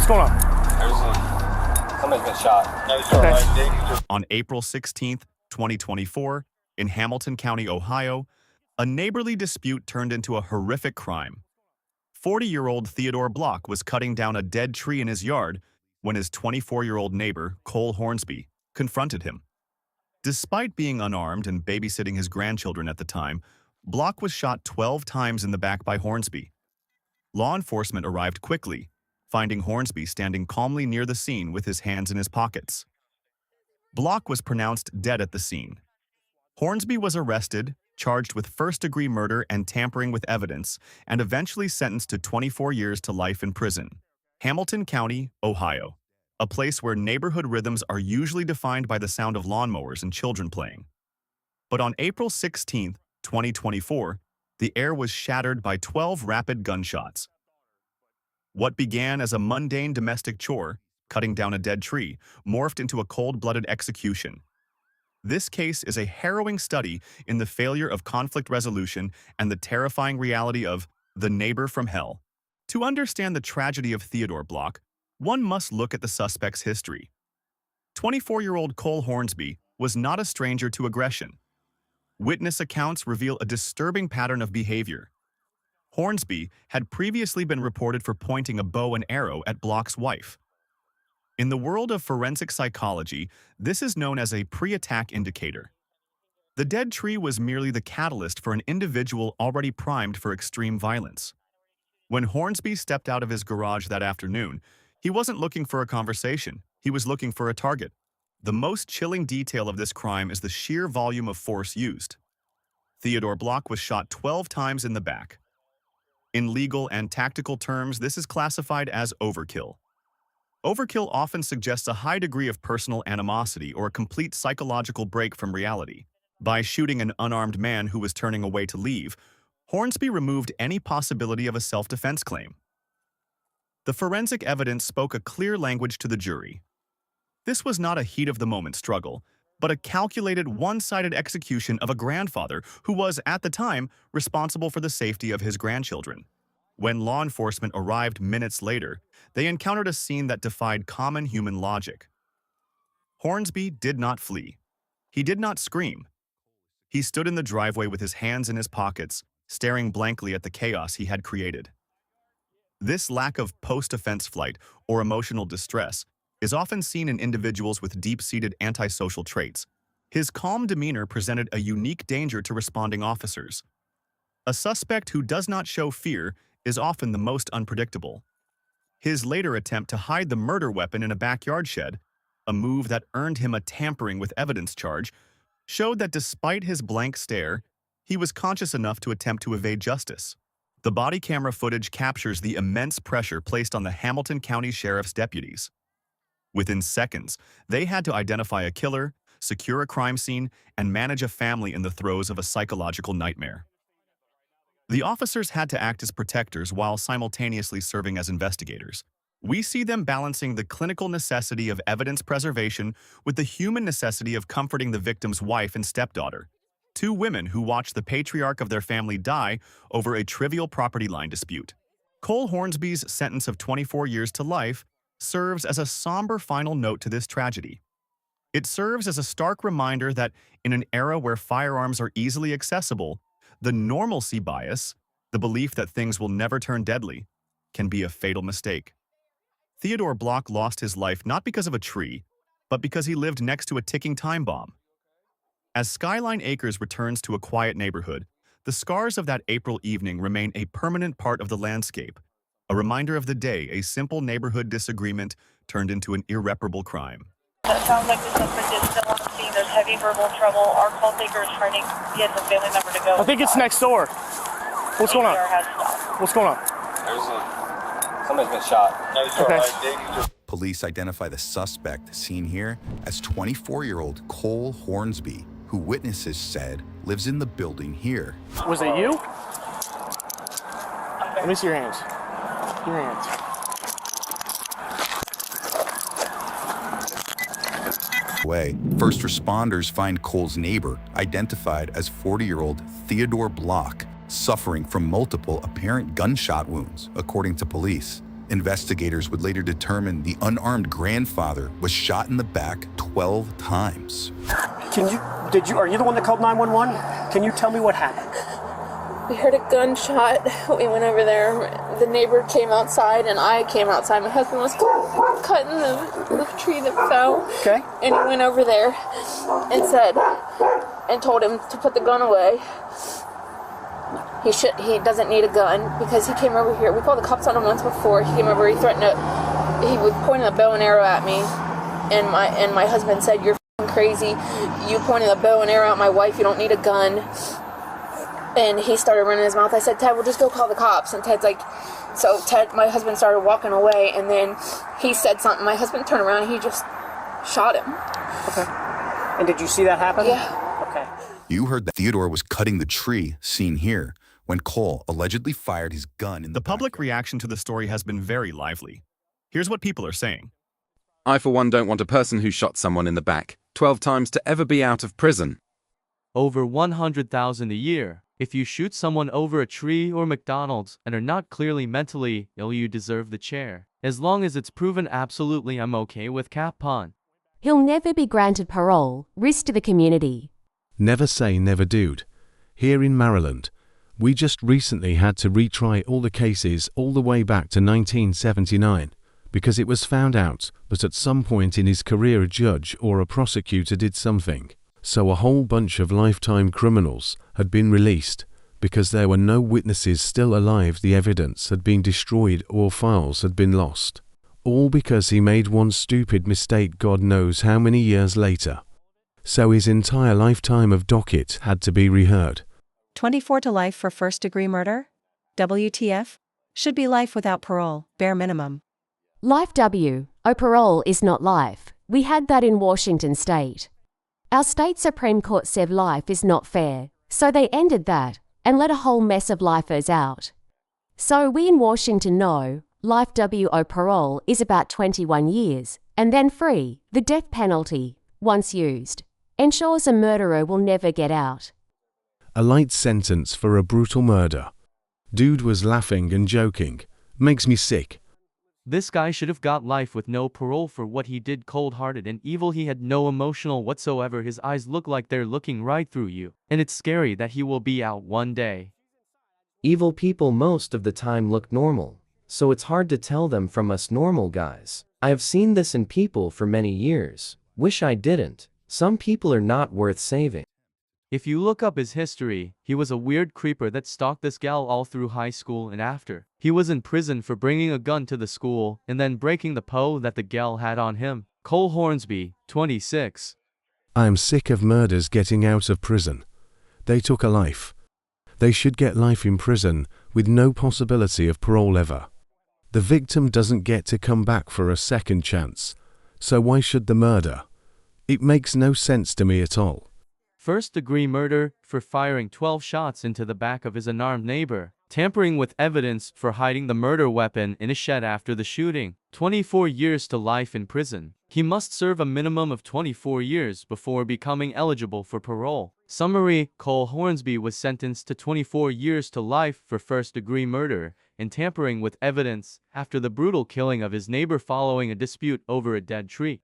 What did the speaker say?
What's going on? Somebody's been shot. Okay. On April 16, 2024, in Hamilton County, Ohio, a neighborly dispute turned into a horrific crime. 40-year-old Theodore Block was cutting down a dead tree in his yard when his 24-year-old neighbor, Cole Hornsby, confronted him. Despite being unarmed and babysitting his grandchildren at the time, Block was shot 12 times in the back by Hornsby. Law enforcement arrived quickly, finding Hornsby standing calmly near the scene with his hands in his pockets. Block was pronounced dead at the scene. Hornsby was arrested, charged with first-degree murder and tampering with evidence, and eventually sentenced to 24 years to life in prison. Hamilton County, Ohio, a place where neighborhood rhythms are usually defined by the sound of lawnmowers and children playing. But on April 16, 2024, the air was shattered by 12 rapid gunshots. What began as a mundane domestic chore, cutting down a dead tree, morphed into a cold-blooded execution. This case is a harrowing study in the failure of conflict resolution and the terrifying reality of the neighbor from hell. To understand the tragedy of Theodore Block, one must look at the suspect's history. 24-year-old Cole Hornsby was not a stranger to aggression. Witness accounts reveal a disturbing pattern of behavior. Hornsby had previously been reported for pointing a bow and arrow at Block's wife. In the world of forensic psychology, this is known as a pre-attack indicator. The dead tree was merely the catalyst for an individual already primed for extreme violence. When Hornsby stepped out of his garage that afternoon, he wasn't looking for a conversation, he was looking for a target. The most chilling detail of this crime is the sheer volume of force used. Theodore Block was shot 12 times in the back. In legal and tactical terms, this is classified as overkill. Overkill often suggests a high degree of personal animosity or a complete psychological break from reality. By shooting an unarmed man who was turning away to leave, Hornsby removed any possibility of a self-defense claim. The forensic evidence spoke a clear language to the jury. This was not a heat-of-the-moment struggle, but a calculated, one-sided execution of a grandfather who was, at the time, responsible for the safety of his grandchildren. When law enforcement arrived minutes later, they encountered a scene that defied common human logic. Hornsby did not flee. He did not scream. He stood in the driveway with his hands in his pockets, staring blankly at the chaos he had created. This lack of post-offense flight or emotional distress is often seen in individuals with deep-seated antisocial traits. His calm demeanor presented a unique danger to responding officers. A suspect who does not show fear is often the most unpredictable. His later attempt to hide the murder weapon in a backyard shed, a move that earned him a tampering with evidence charge, showed that despite his blank stare, he was conscious enough to attempt to evade justice. The body camera footage captures the immense pressure placed on the Hamilton County Sheriff's deputies. Within seconds, they had to identify a killer, secure a crime scene, and manage a family in the throes of a psychological nightmare. The officers had to act as protectors while simultaneously serving as investigators. We see them balancing the clinical necessity of evidence preservation with the human necessity of comforting the victim's wife and stepdaughter, two women who watched the patriarch of their family die over a trivial property line dispute. Cole Hornsby's sentence of 24 years to life serves as a somber final note to this tragedy. It serves as a stark reminder that in an era where firearms are easily accessible, the normalcy bias, the belief that things will never turn deadly, can be a fatal mistake. Theodore Block lost his life not because of a tree, but because he lived next to a ticking time bomb. As Skyline Acres returns to a quiet neighborhood, the scars of that April evening remain a permanent part of the landscape, a reminder of the day a simple neighborhood disagreement turned into an irreparable crime. It sounds like the suspect is still on the scene. There's heavy verbal trouble. Our call taker is trying to get the family member to go. I think it's next door. What's going on? Has stopped. What's going on? Somebody's been shot. Okay. Police identify the suspect seen here as 24-year-old Cole Hornsby, who witnesses said lives in the building here. Was it you? Let me see your hands. Your hands. First responders find Cole's neighbor, identified as 40-year-old Theodore Block, suffering from multiple apparent gunshot wounds, according to police. Investigators would later determine the unarmed grandfather was shot in the back 12 times. Are you the one that called 911? Can you tell me what happened? We heard a gunshot. We went over there. The neighbor came outside and I came outside. My husband was cutting the tree that fell. Okay. And he went over there and told him to put the gun away. He doesn't need a gun because he came over here. We called the cops on him once before. He came over, he was pointing a bow and arrow at me. And my husband said, "You're f***ing crazy. You pointed a bow and arrow at my wife. You don't need a gun." And he started running his mouth. I said, "Ted, we'll just go call the cops." And Ted's like, my husband started walking away, and then he said something. My husband turned around and he just shot him. Okay. And did you see that happen? Yeah. Okay. You heard that Theodore was cutting the tree, seen here, when Cole allegedly fired his gun in The public reaction to the story has been very lively. Here's what people are saying. I, for one, don't want a person who shot someone in the back 12 times to ever be out of prison. Over 100,000 a year. If you shoot someone over a tree or McDonald's and are not clearly mentally ill, you deserve the chair. As long as it's proven, absolutely, I'm okay with cap pun. He'll never be granted parole. Risk to the community. Never say never, dude. Here in Maryland, we just recently had to retry all the cases all the way back to 1979 because it was found out that at some point in his career a judge or a prosecutor did something. So a whole bunch of lifetime criminals had been released because there were no witnesses still alive, the evidence had been destroyed or files had been lost. All because he made one stupid mistake God knows how many years later. So his entire lifetime of docket had to be reheard. 24 to life for first-degree murder? WTF? Should be life without parole, bare minimum. Life W. Oh, parole is not life. We had that in Washington state. Our state Supreme Court said life is not fair, so they ended that and let a whole mess of lifers out. So we in Washington know life W.O. parole is about 21 years, and then free. The death penalty, once used, ensures a murderer will never get out. A light sentence for a brutal murder. Dude was laughing and joking. Makes me sick. This guy should have got life with no parole for what he did. Cold-hearted and evil. He had no emotional whatsoever. His eyes look like they're looking right through you, and it's scary that he will be out one day. Evil people most of the time look normal, so it's hard to tell them from us normal guys. I have seen this in people for many years. Wish I didn't. Some people are not worth saving. If you look up his history, he was a weird creeper that stalked this gal all through high school and after. He was in prison for bringing a gun to the school and then breaking the PO that the gal had on him. Cole Hornsby, 26. I am sick of murders getting out of prison. They took a life. They should get life in prison with no possibility of parole ever. The victim doesn't get to come back for a second chance, so why should the murder? It makes no sense to me at all. First-degree murder for firing 12 shots into the back of his unarmed neighbor. Tampering with evidence for hiding the murder weapon in a shed after the shooting. 24 years to life in prison. He must serve a minimum of 24 years before becoming eligible for parole. Summary: Cole Hornsby was sentenced to 24 years to life for first-degree murder and tampering with evidence after the brutal killing of his neighbor following a dispute over a dead tree.